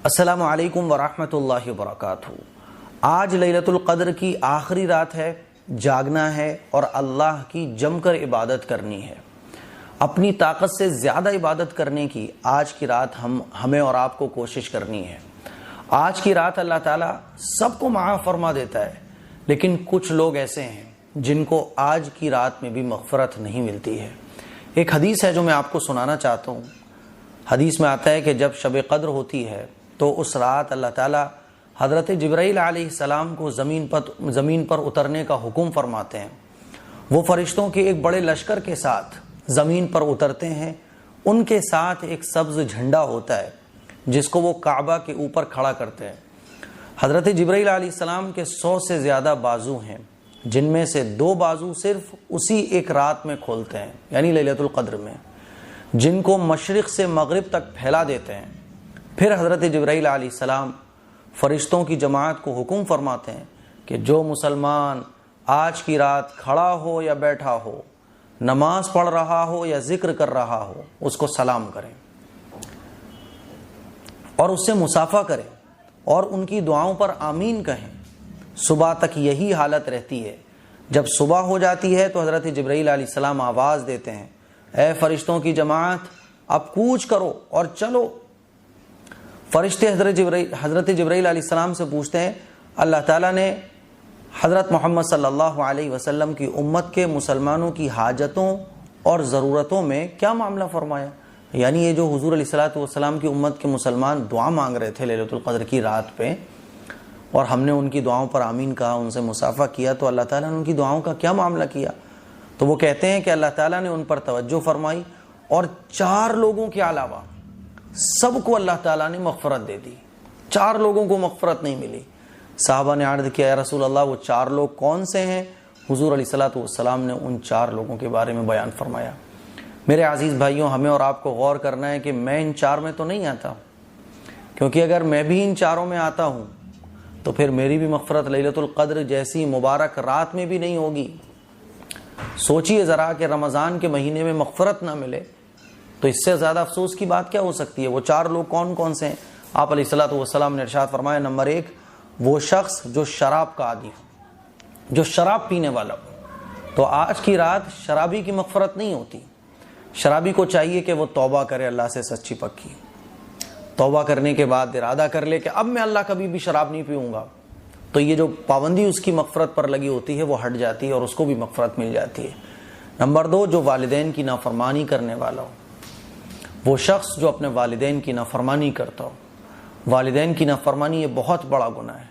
السلام علیکم ورحمۃ اللہ وبرکاتہ۔ آج لیلۃ القدر کی آخری رات ہے، جاگنا ہے اور اللہ کی جم کر عبادت کرنی ہے، اپنی طاقت سے زیادہ عبادت کرنے کی آج کی رات ہمیں اور آپ کو کوشش کرنی ہے۔ آج کی رات اللہ تعالیٰ سب کو معاف فرما دیتا ہے، لیکن کچھ لوگ ایسے ہیں جن کو آج کی رات میں بھی مغفرت نہیں ملتی ہے۔ ایک حدیث ہے جو میں آپ کو سنانا چاہتا ہوں۔ حدیث میں آتا ہے کہ جب شب قدر ہوتی ہے تو اس رات اللہ تعالیٰ حضرت جبرائیل علیہ السلام کو زمین پر اترنے کا حکم فرماتے ہیں۔ وہ فرشتوں کے ایک بڑے لشکر کے ساتھ زمین پر اترتے ہیں۔ ان کے ساتھ ایک سبز جھنڈا ہوتا ہے جس کو وہ کعبہ کے اوپر کھڑا کرتے ہیں۔ حضرت جبرائیل علیہ السلام کے 100 سے زیادہ بازو ہیں، جن میں سے 2 بازو صرف اسی ایک رات میں کھولتے ہیں، یعنی لیلۃ القدر میں، جن کو مشرق سے مغرب تک پھیلا دیتے ہیں۔ پھر حضرت جبرائیل علیہ السلام فرشتوں کی جماعت کو حکم فرماتے ہیں کہ جو مسلمان آج کی رات کھڑا ہو یا بیٹھا ہو، نماز پڑھ رہا ہو یا ذکر کر رہا ہو، اس کو سلام کریں اور اس سے مصافحہ کریں اور ان کی دعاؤں پر آمین کہیں۔ صبح تک یہی حالت رہتی ہے۔ جب صبح ہو جاتی ہے تو حضرت جبرائیل علیہ السلام آواز دیتے ہیں، اے فرشتوں کی جماعت، اب کوچ کرو اور چلو۔ فرشتے حضرت جبرائیل علیہ السلام سے پوچھتے ہیں، اللہ تعالیٰ نے حضرت محمد صلی اللہ علیہ وسلم کی امت کے مسلمانوں کی حاجتوں اور ضرورتوں میں کیا معاملہ فرمایا؟ یعنی یہ جو حضور علیہ السلام کی امت کے مسلمان دعا مانگ رہے تھے لیلۃ القدر کی رات پہ، اور ہم نے ان کی دعاؤں پر آمین کہا، ان سے مصافحہ کیا، تو اللہ تعالیٰ نے ان کی دعاؤں کا کیا معاملہ کیا؟ تو وہ کہتے ہیں کہ اللہ تعالیٰ نے ان پر توجہ فرمائی اور 4 لوگوں کے علاوہ سب کو اللہ تعالیٰ نے مغفرت دے دی۔ 4 لوگوں کو مغفرت نہیں ملی۔ صحابہ نے عرض کیا، یا رسول اللہ وہ 4 لوگ کون سے ہیں؟ حضور علیہ السلام نے ان 4 لوگوں کے بارے میں بیان فرمایا۔ میرے عزیز بھائیوں، ہمیں اور آپ کو غور کرنا ہے کہ میں ان 4 میں تو نہیں آتا، کیونکہ اگر میں بھی ان 4 میں آتا ہوں تو پھر میری بھی مغفرت لیلۃ القدر جیسی مبارک رات میں بھی نہیں ہوگی۔ سوچئے ذرا کہ رمضان کے مہینے میں مغفرت نہ ملے تو اس سے زیادہ افسوس کی بات کیا ہو سکتی ہے؟ وہ 4 لوگ کون کون سے ہیں؟ آپ علیہ السلام نے ارشاد فرمایا، نمبر 1 وہ شخص جو شراب کا عادی ہو، جو شراب پینے والا ہو۔ تو آج کی رات شرابی کی مغفرت نہیں ہوتی۔ شرابی کو چاہیے کہ وہ توبہ کرے اللہ سے سچی پکی، توبہ کرنے کے بعد ارادہ کر لے کہ اب میں اللہ کبھی بھی شراب نہیں پیوں گا، تو یہ جو پابندی اس کی مغفرت پر لگی ہوتی ہے وہ ہٹ جاتی ہے اور اس کو بھی مغفرت مل جاتی ہے۔ نمبر 2 جو والدین کی نافرمانی کرنے والا ہو، وہ شخص جو اپنے والدین کی نافرمانی کرتا ہو۔ والدین کی نافرمانی یہ بہت بڑا گناہ ہے۔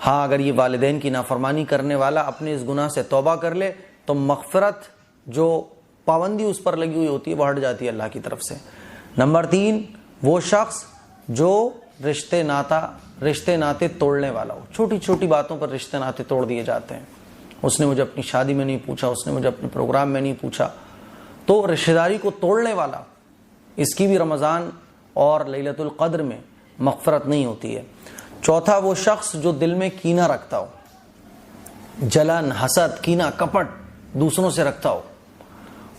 ہاں، اگر یہ والدین کی نافرمانی کرنے والا اپنے اس گناہ سے توبہ کر لے تو مغفرت جو پابندی اس پر لگی ہوئی ہوتی ہے وہ ہٹ جاتی ہے اللہ کی طرف سے۔ نمبر 3 وہ شخص جو رشتے ناتے توڑنے والا ہو۔ چھوٹی چھوٹی باتوں پر رشتے ناتے توڑ دیے جاتے ہیں۔ اس نے مجھے اپنی شادی میں نہیں پوچھا، اس نے مجھے اپنے پروگرام میں نہیں پوچھا، تو رشتہ داری کو توڑنے والا، اس کی بھی رمضان اور لیلۃ القدر میں مغفرت نہیں ہوتی ہے۔ چوتھا وہ شخص جو دل میں کینہ رکھتا ہو، جلن، حسد، کینہ، کپٹ دوسروں سے رکھتا ہو،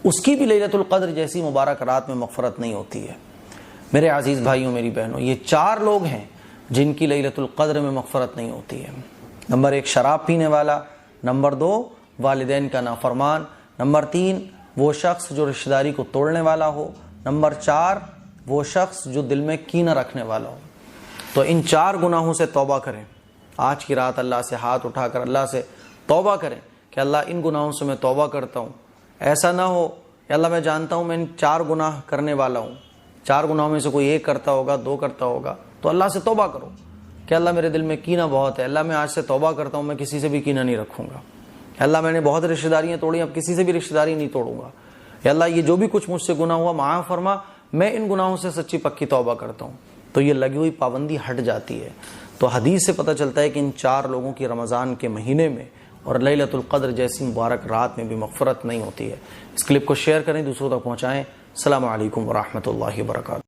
اس کی بھی لیلۃ القدر جیسی مبارک رات میں مغفرت نہیں ہوتی ہے۔ میرے عزیز بھائیوں، میری بہنوں، یہ 4 لوگ ہیں جن کی لیلۃ القدر میں مغفرت نہیں ہوتی ہے۔ نمبر 1 شراب پینے والا، نمبر 2 والدین کا نافرمان، نمبر 3 وہ شخص جو رشتہ داری کو توڑنے والا ہو، نمبر 4 وہ شخص جو دل میں کینہ رکھنے والا ہو۔ تو ان 4 گناہوں سے توبہ کریں۔ آج کی رات اللہ سے ہاتھ اٹھا کر اللہ سے توبہ کریں کہ اللہ ان گناہوں سے میں توبہ کرتا ہوں۔ ایسا نہ ہو کہ اللہ میں جانتا ہوں میں ان 4 گناہ کرنے والا ہوں، 4 گناہوں میں سے کوئی 1 کرتا ہوگا، 2 کرتا ہوگا، تو اللہ سے توبہ کرو کہ اللہ میرے دل میں کینہ بہت ہے، اللہ میں آج سے توبہ کرتا ہوں، میں کسی سے بھی کینہ نہیں رکھوں گا۔ اللہ میں نے بہت رشتہ داریاں توڑی، اب کسی سے بھی رشتہ داری نہیں توڑوں گا۔ یا اللہ یہ جو بھی کچھ مجھ سے گناہ ہوا معاف فرما، میں ان گناہوں سے سچی پکی توبہ کرتا ہوں۔ تو یہ لگی ہوئی پابندی ہٹ جاتی ہے۔ تو حدیث سے پتہ چلتا ہے کہ ان 4 لوگوں کی رمضان کے مہینے میں اور لیلۃ القدر جیسی مبارک رات میں بھی مغفرت نہیں ہوتی ہے۔ اس کلپ کو شیئر کریں، دوسروں تک پہنچائیں۔ السلام علیکم ورحمۃ اللہ وبرکاتہ۔